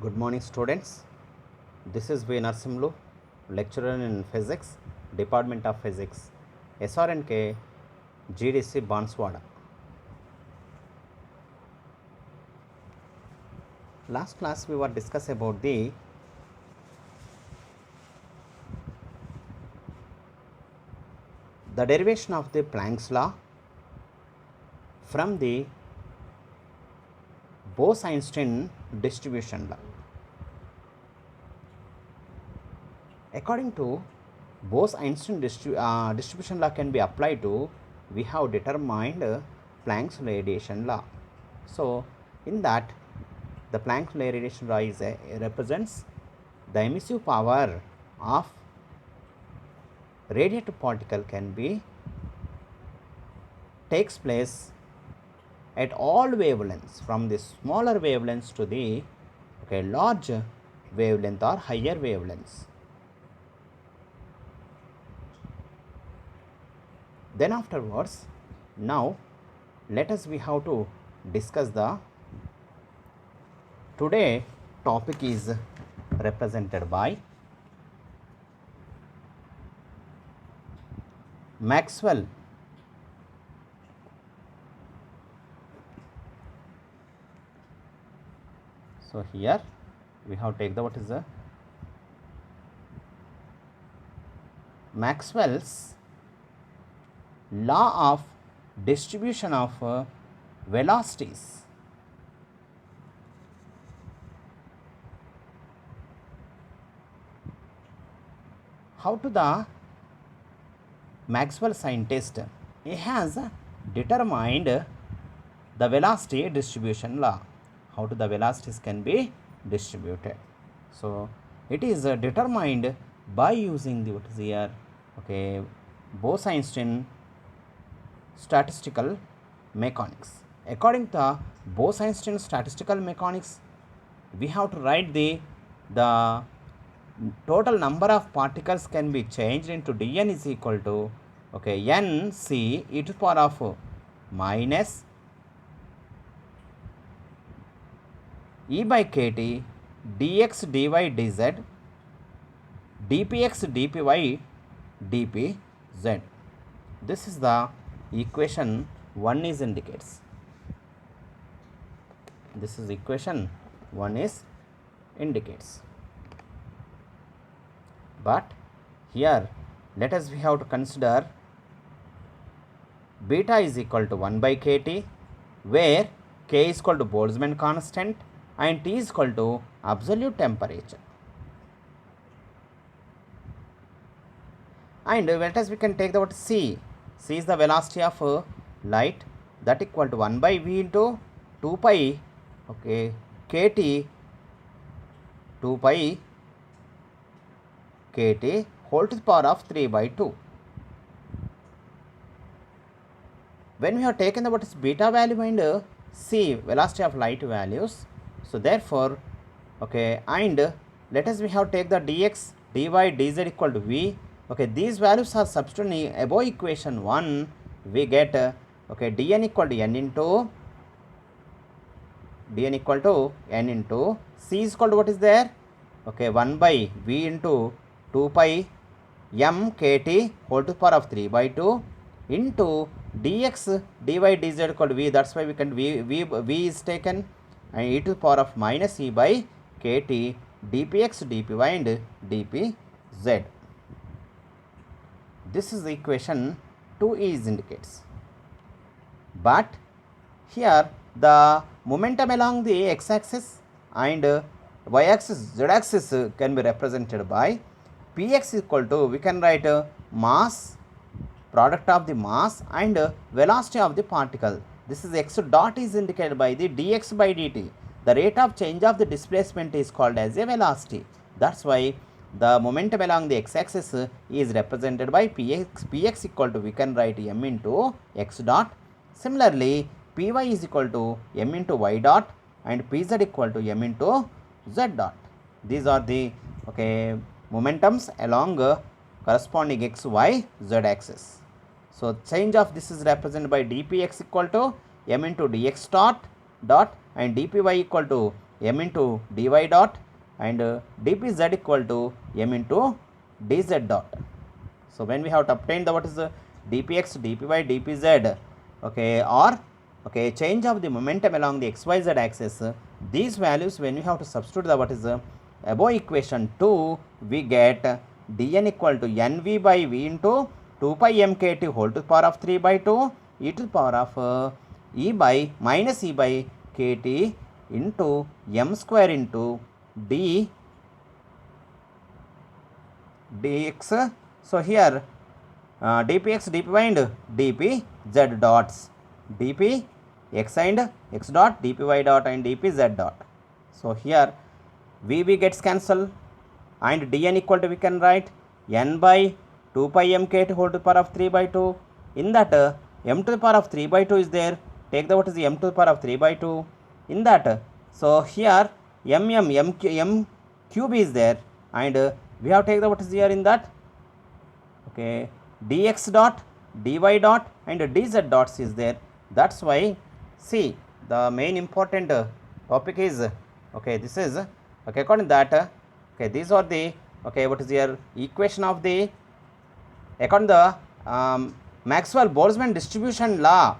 Good morning, students. This is V. Narsimlu, lecturer in physics, Department of Physics, SRNK, GDC, BANSWADA. Last class we were discussing about the derivation of the Planck's law from the Bose-Einstein distribution law. According to Bose-Einstein distribution law can be applied to, we have determined Planck's radiation law. So, in that, the Planck's radiation law is represents the emissive power of radiative particle can be takes place at all wavelengths, from the smaller wavelengths to the large wavelength or higher wavelengths. Then afterwards, now let us we have to discuss the today topic is represented by Maxwell. So here we have take the what is the Maxwell's law of distribution of velocities. How to the Maxwell scientist, he has determined the velocity distribution law. How to the velocities can be distributed. So it is determined by using the what is here Bose-Einstein statistical mechanics. According to Bose-Einstein statistical mechanics, we have to write the total number of particles can be changed into dn is equal to n c e to the power of minus e by kt dx dy dz dpx dpy dpz. This is the equation 1 is indicates. This is equation 1 is indicates. But here let us we have to consider beta is equal to 1 by kt, where k is equal to Boltzmann constant and T is equal to absolute temperature. And let us we can take the what c. C is the velocity of light, that equal to 1 by v into 2 pi kt 2 pi kt whole to the power of 3 by 2. When we have taken the what is beta value and c velocity of light values, so therefore and let us we have take the dx dy dz equal to v. These values are substituted above equation 1, we get dn equal to n into c is equal to what is there 1 by v into 2 pi m kt whole to the power of 3 by 2 into dx dy dz equal to v. That's why we can v is taken, and e to the power of minus e by kt dpx dpy and dpz. This is the equation 2 is indicates. But here the momentum along the x-axis and y-axis z-axis can be represented by px equal to, we can write mass, product of the mass and velocity of the particle. This is x dot is indicated by the dx by dt. The rate of change of the displacement is called as a velocity. That's why the momentum along the x-axis is represented by px equal to, we can write m into x dot. Similarly, py is equal to m into y dot and pz equal to m into z dot. These are the momentums along corresponding x, y, z axis. So change of this is represented by dpx equal to m into dx dot and dpy equal to m into dy dot and dpz equal to m into dz dot. So when we have to obtain the what is the dpx, dpy, dpz, okay, or okay, change of the momentum along the xyz axis, these values when we have to substitute the what is the above equation 2, we get dn equal to nv by v into 2 pi mkt whole to the power of 3 by 2 e to the power of e by minus e by kt into m square into d dx. So here dpx, dpy and dpz dots, dp x and x dot, dpy dot and dpz dot. So here vb gets cancelled and dn equal to we can write n by 2 pi mk whole to the power of 3 by 2. In that m to the power of 3 by 2 is there. Take the what is the m to the power of 3 by 2. In that so here m cube is there and we have to take the what is here in that, okay, dx dot, dy dot and dz dots is there. That's why see the main important topic is, okay, this is, okay, according to that, okay, these are the, okay, what is your equation of the, according to the Maxwell-Boltzmann distribution law,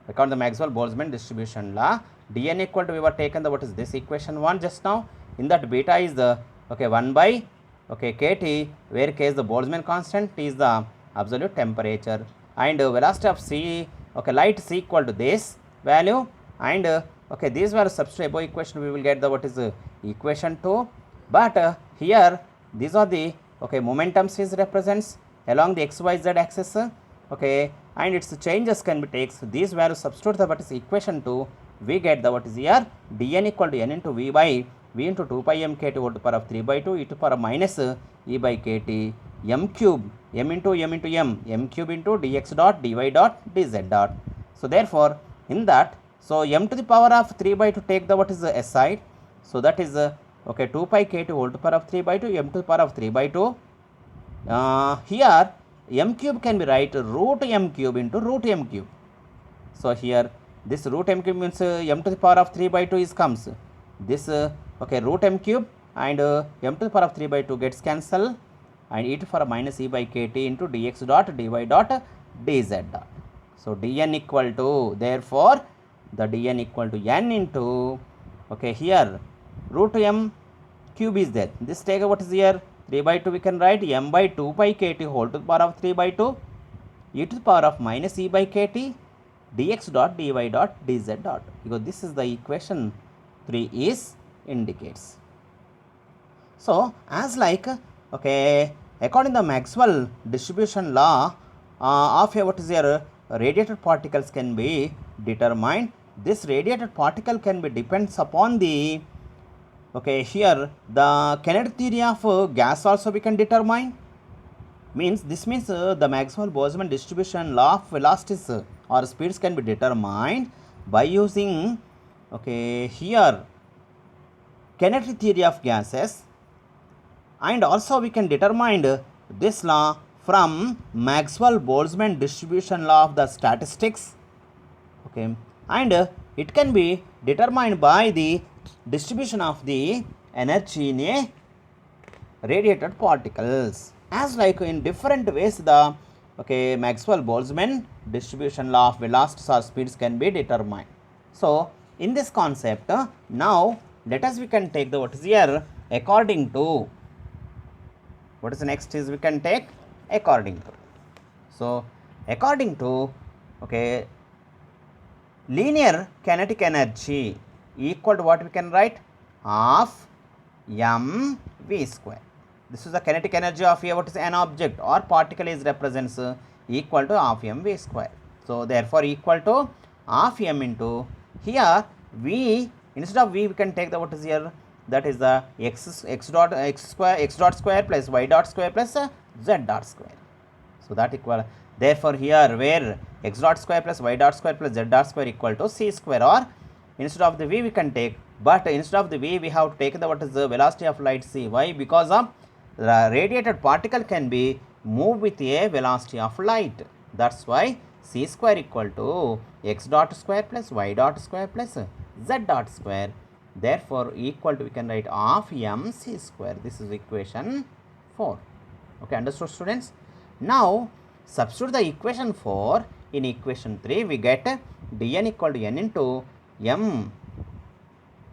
according to the Maxwell-Boltzmann distribution law, dn equal to we were taken the what is this equation 1 just now. In that beta is the, okay, 1 by, okay, kt, where k is the Boltzmann constant, t is the absolute temperature, and velocity of c, okay, light c equal to this value, and okay, these were substitute above equation, we will get the what is equation 2. But here these are the, okay, momentum is represents along the xyz axis, okay, and its changes can be taken. These values substitute the what is equation 2, we get the what is here dn equal to n into v by v into 2 pi mkt whole to the power of 3 by 2 e to the power of minus e by kt m cube m into m cube into dx dot, dy dot, dz dot. So therefore in that, so m to the power of 3 by 2 take the what is the s side, so that is okay, 2 pi kt whole to the power of 3 by 2 m to the power of 3 by 2. Here m cube can be write root m cube into root m cube. So here this root m cube means m to the power of 3 by 2 is comes this okay, root m cube and m to the power of 3 by 2 gets cancelled and e to the power of minus e by kt into dx dot, dy dot, dz dot. So dn equal to, therefore the dn equal to n into, okay, here root m cube is there, this take what is here 3 by 2, we can write m by 2 pi kt whole to the power of 3 by 2 e to the power of minus e by kt dx dot, dy dot, dz dot, because this is the equation 3 is indicates. So as like, okay, according to the Maxwell distribution law of a what is your radiated particles can be determined. This radiated particle can be depends upon the, okay, here the kinetic theory of gas also we can determine. Means this means the Maxwell-Boltzmann distribution law of velocities or speeds can be determined by using, okay, here kinetic theory of gases, and also we can determine this law from Maxwell-Boltzmann distribution law of the statistics, okay, and it can be determined by the distribution of the energy in a radiated particles, as like in different ways the, okay, Maxwell-Boltzmann distribution law of velocities or speeds can be determined. So in this concept now let us we can take the what is here according to, what is the next is we can take according to. So according to, okay, linear kinetic energy equal to what we can write half m v square. This is the kinetic energy of a what is an object or particle is represents equal to half m v square. So therefore equal to half m into, here v, instead of v we can take the what is here, that is the x dot square plus y dot square plus z dot square. So that equal, therefore here where x dot square plus y dot square plus z dot square equal to c square, or instead of the v we can take, but instead of the v we have to take the what is the velocity of light c. Why? Because of the radiated particle can be moved with a velocity of light. That's why c square equal to x dot square plus y dot square plus z dot square. Therefore, equal to, we can write half mc square. This is equation 4. Okay, understood students? Now, substitute the equation 4 in equation 3. We get dn equal to n into m,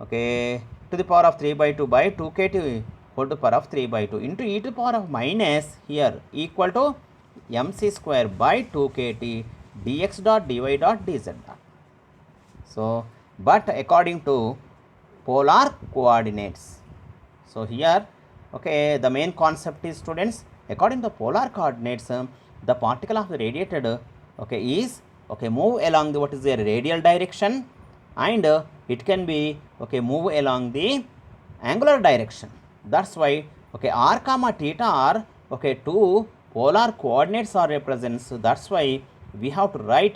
okay, to the power of 3 by 2 by 2kt whole to the power of 3 by 2 into e to the power of minus here equal to mc square by 2kt dx dot dy dot dz dot. So, but according to polar coordinates. So, here, okay, the main concept is, students, according to polar coordinates, the particle of the radiated, okay, is, okay, move along the, what is their radial direction, and it can be, okay, move along the angular direction. That's why, okay, r comma theta are, okay, two polar coordinates are represents. So, that's why we have to write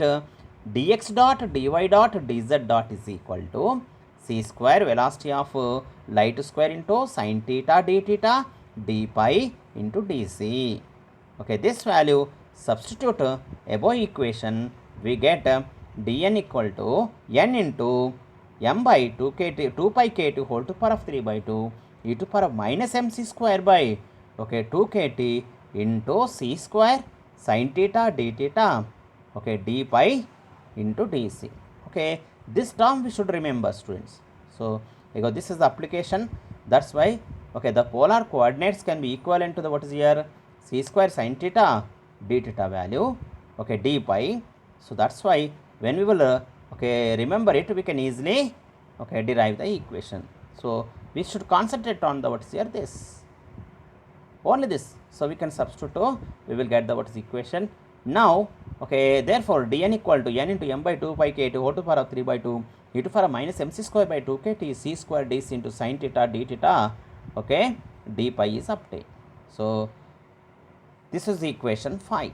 dx dot dy dot dz dot is equal to c square velocity of light square into sin theta d theta d pi into dc. Okay, this value substitute above equation, we get dn equal to n into m by 2 pi kt whole to power of 3 by 2 e to power of minus mc square by, okay, 2 kt into c square sin theta d theta, okay, d pi into dc. Okay, this term we should remember, students. So, because this is the application, that's why, okay, the polar coordinates can be equivalent to the, what is here, c square sin theta d theta value, okay, d pi. So, that's why when we will okay, remember it, we can easily, okay, derive the equation. So, we should concentrate on the, what is here, this, only this. So, we can substitute, we will get the, what is equation. Now, okay, therefore, dn equal to n into m by 2 pi kt whole to power of 3 by 2 e to power of minus mc square by 2 kt c square dc into sin theta d theta, okay, d pi is obtained. So, this is the equation 5.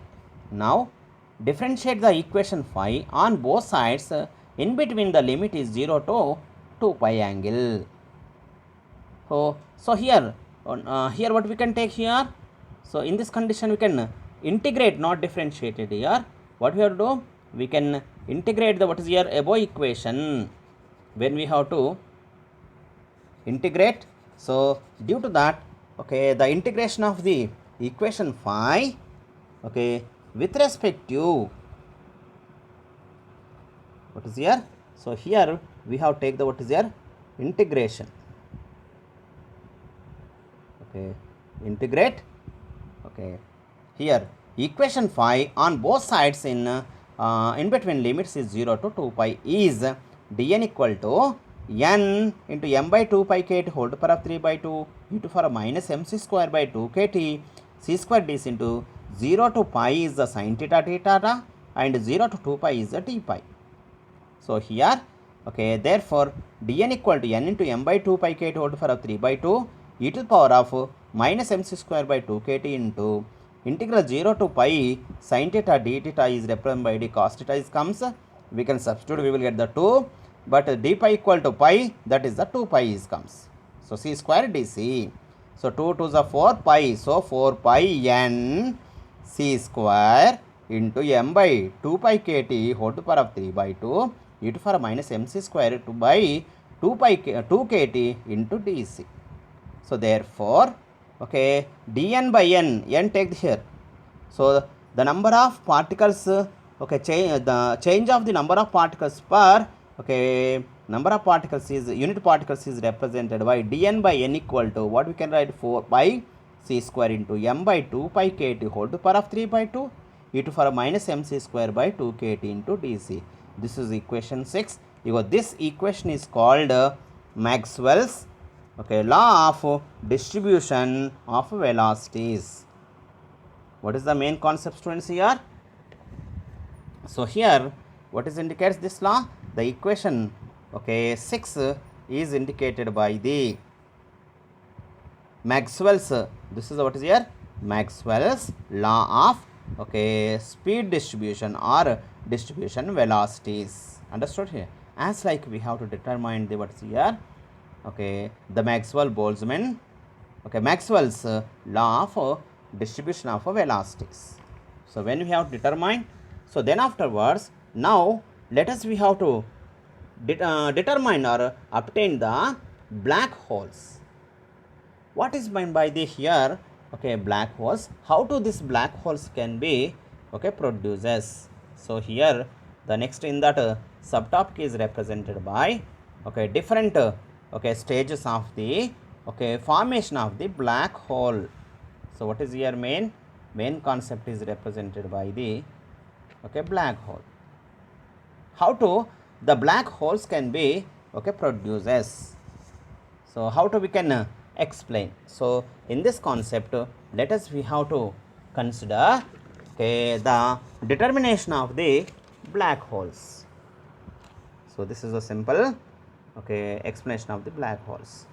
Now, differentiate the equation 5 on both sides. In between the limit is 0 to 2 pi angle. So here, here what we can take here. So, in this condition we can integrate, not differentiate it here. What we have to do? We can integrate the, what is here, above equation when we have to integrate. So, due to that, okay, the integration of the equation 5, okay, with respect to, what is here? So, here we have take the, what is here, integration, okay, integrate, okay, here equation 5 on both sides in between limits is 0 to 2 pi is dn equal to n into m by 2 pi kt whole to power of 3 by 2 e to power of minus mc square by 2 kt c square dc into 0 to pi is the sin theta d theta and 0 to 2 pi is the d pi. So, here, okay, therefore, dn equal to n into m by 2 pi kt whole to power of 3 by 2 e to the power of minus mc square by 2 kt into integral 0 to pi sin theta d theta is represented by d cos theta is comes. We can substitute, we will get the 2, but d pi equal to pi, that is the 2 pi is comes. So, c square dc. So, 2 2 is a 4 pi. So, 4 pi n c square into m by 2 pi kt whole to power of 3 by 2 e to power minus mc square to by 2 kt into dc. So, therefore, okay, dn by n take here. So, the number of particles, okay, the change of the number of particles per, okay, number of particles is, unit particles is represented by dn by n equal to, what we can write, 4 pi c square into m by 2 pi kt whole to power of 3 by 2 e to power minus mc square by 2 kt into dc. This is equation 6. This equation is called Maxwell's, okay, law of distribution of velocities. What is the main concept, students, here? So, here what is indicates this law? The equation, okay, 6 is indicated by the Maxwell's, this is what is here, Maxwell's law of, okay, speed distribution or distribution velocities. Understood here? As like we have to determine the, what is here, okay, the Maxwell-Boltzmann, okay, Maxwell's law of distribution of velocities. So, when we have determined, so then afterwards, now let us, we have to determine or obtain the black holes. What is meant by the here? Okay, black holes. How to this black holes can be produces? So here the next in that subtopic is represented by different stages of the formation of the black hole. So what is here main concept is represented by the black hole. How to the black holes can be produces? So how to we can explain? So in this concept, let us we have to consider the determination of the black holes. So this is a simple explanation of the black holes.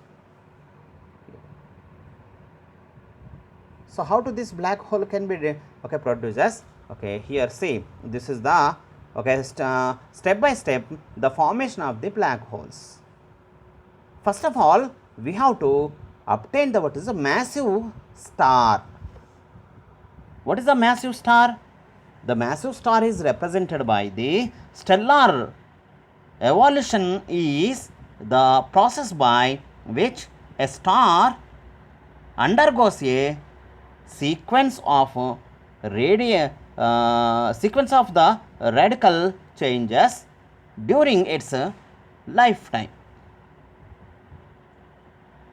So how to this black hole can be produces? Here see, this is the step by step the formation of the black holes. First of all, we have to obtain the what is a massive star. What is a massive star? The massive star is represented by the stellar evolution is the process by which a star undergoes a sequence of sequence of the radical changes during its lifetime.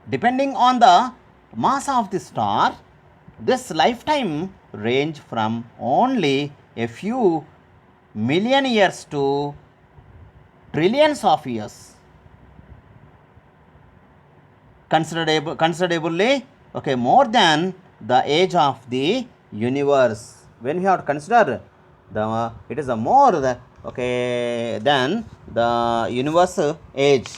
Depending on the mass of the star, this lifetime range from only a few million years to trillions of years. Considerably more than the age of the universe. When we have to consider the it is a more than the universe age.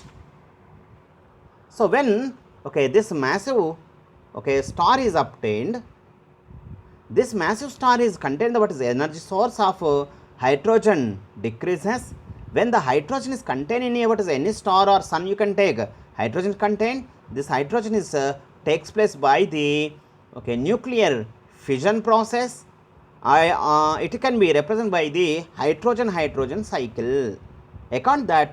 So when this massive star is obtained, this massive star is contained what is the energy source of hydrogen decreases. When the hydrogen is contained in what is any star or sun, you can take hydrogen contained. This hydrogen is takes place by the nuclear fission process. It can be represented by the hydrogen cycle. According that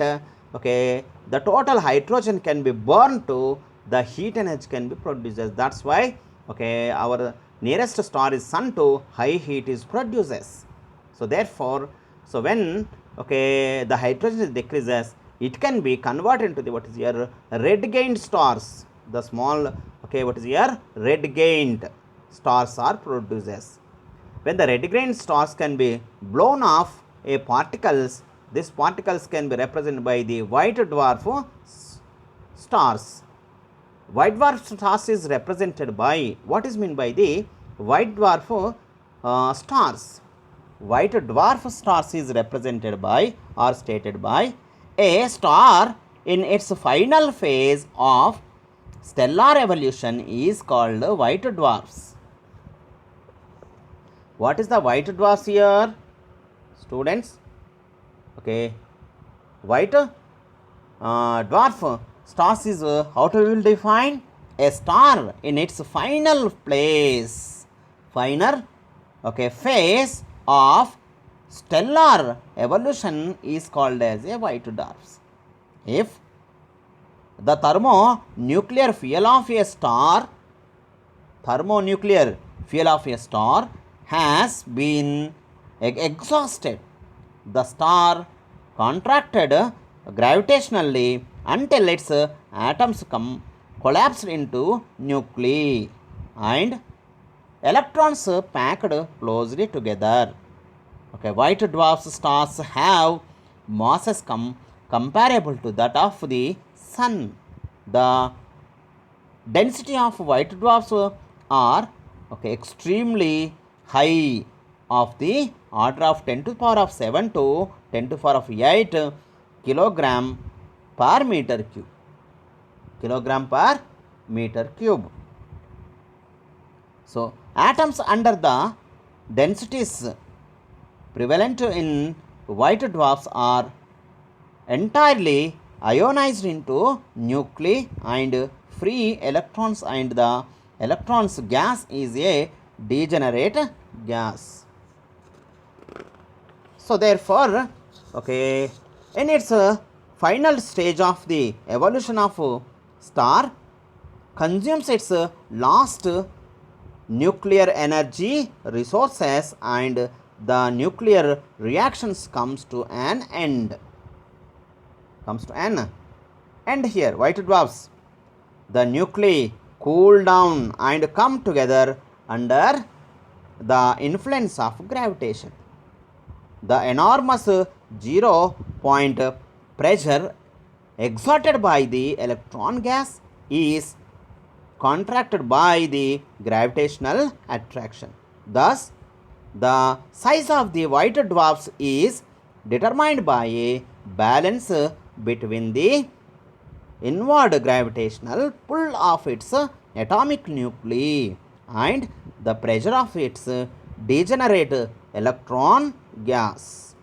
the total hydrogen can be burned to the heat energy can be produced. That's why our nearest star is sun to high heat is produces. So therefore, so when the hydrogen decreases, it can be converted into the what is your red gained stars. The small what is your red gained stars are produces. When the red gained stars can be blown off a particles, these particles can be represented by the white dwarf stars. White dwarf stars is represented by, what is meant by the white dwarf stars? White dwarf stars is represented by or stated by a star in its final phase of stellar evolution is called white dwarfs. What is the white dwarfs here, students? White dwarf stars is how to we will define? A star in its final phase of stellar evolution is called as a white dwarfs. If the thermonuclear fuel of a star has been exhausted, the star contracted gravitationally until its atoms collapsed into nuclei and electrons packed closely together. White dwarf stars have masses comparable to that of the sun. The density of white dwarfs are extremely high, of the order of 10 to the power of 7 to 10 to the power of 8 kilogram per meter cube. So atoms under the densities prevalent in white dwarfs are entirely ionized into nuclei and free electrons, and the electrons gas is a degenerate gas. So therefore in its final stage of the evolution of star consumes its last nuclear energy resources and the nuclear reactions comes to an end. And here white dwarfs, the nuclei cool down and come together under the influence of gravitation. The enormous 0 point pressure exerted by the electron gas is contracted by the gravitational attraction. Thus, the size of the white dwarfs is determined by a balance between the inward gravitational pull of its atomic nuclei and the pressure of its degenerate electron gas.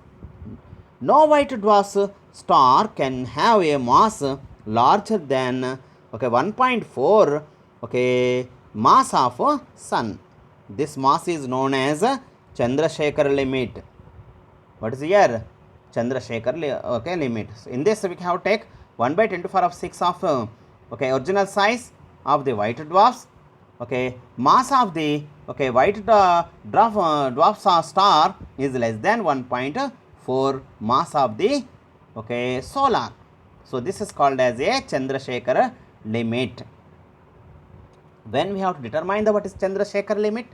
No white dwarf star can have a mass larger than 1.4 mass of sun. This mass is known as Chandrasekhar limit. What is here? Chandrasekhar limit. In this we have take 1 by 10 to the power of 6 of original size of the white dwarfs. Mass of the white dwarf star is less than 1.4 mass of the solar. So this is called as a Chandrasekhar limit. When we have to determine the what is Chandrasekhar limit,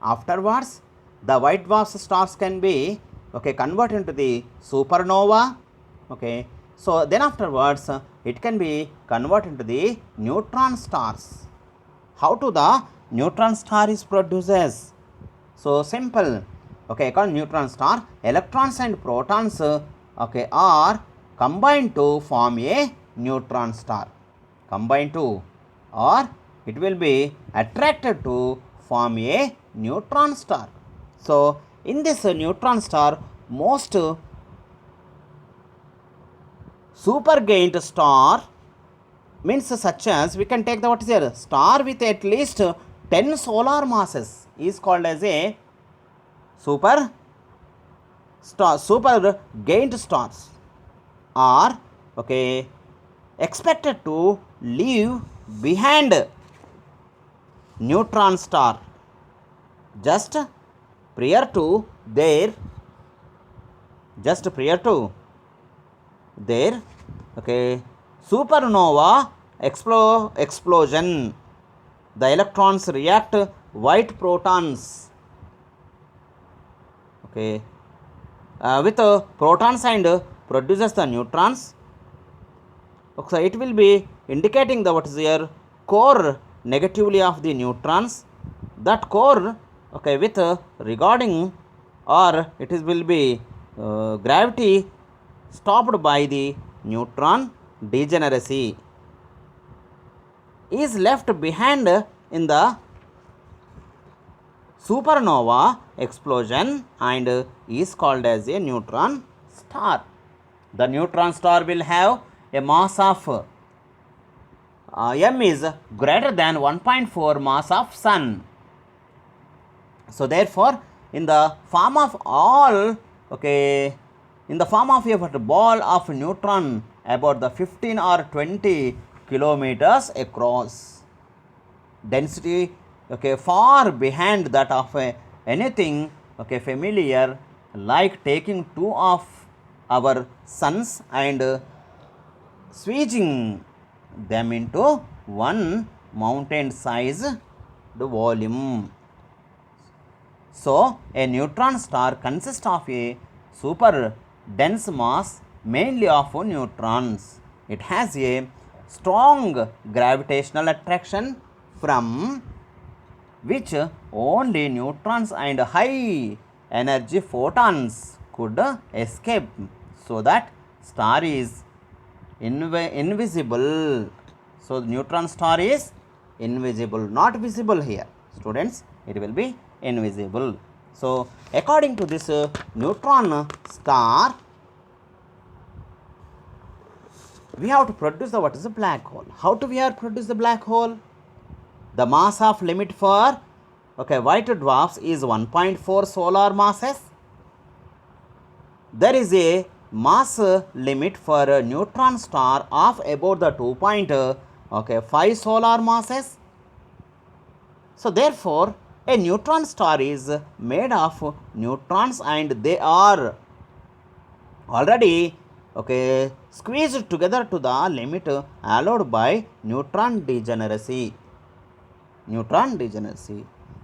afterwards the white dwarf stars can be converted into the supernova. So then afterwards it can be converted into the neutron stars. How to the neutron star is produces? So simple. According to neutron star, electrons and protons are combined to form a neutron star. Combined to, or it will be attracted to form a neutron star. So in this neutron star, most supergiant star means such as we can take the what is here star with at least 10 solar masses is called as a super giant stars are expected to leave behind neutron star just prior to their supernova explosion. The electrons react white protons with protons and produces the neutrons. So it will be indicating the what is here core negatively of the neutrons. That core with regarding or it is will be gravity stopped by the neutron degeneracy is left behind in the supernova explosion and is called as a neutron star. The neutron star will have a mass of m is greater than 1.4 mass of sun. So therefore in the form of a ball of neutron about the 15 or 20 kilometers across, density far behind that of anything familiar, like taking two of our suns and squeezing them into one mountain sized volume. So a neutron star consists of a super dense mass mainly of neutrons. It has a strong gravitational attraction from which only neutrons and high energy photons could escape, so that star is invisible. So neutron star is invisible, not visible here, students. It will be invisible. So according to this neutron star, we have to produce the what is a black hole. How do we have produce the black hole? The mass of limit for white dwarfs is 1.4 solar masses. There is a mass limit for a neutron star of about the 2.5 solar masses. So therefore, a neutron star is made of neutrons and they are already squeezed together to the limit allowed by neutron degeneracy.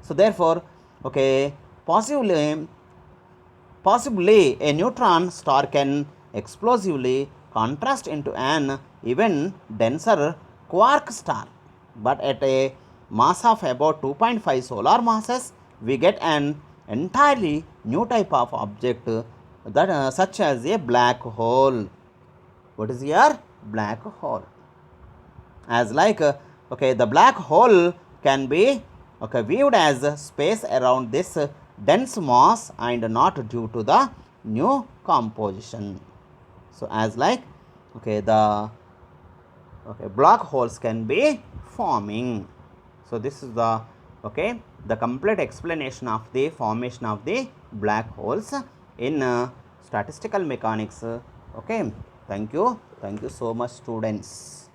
So therefore, possibly a neutron star can explosively contrast into an even denser quark star, but at a mass of about 2.5 solar masses, we get an entirely new type of object that such as a black hole. What is here? Black hole. As the black hole can be viewed as space around this dense mass and not due to the new composition. So as the black holes can be forming. So this is the complete explanation of the formation of the black holes in statistical mechanics. Thank you so much, students.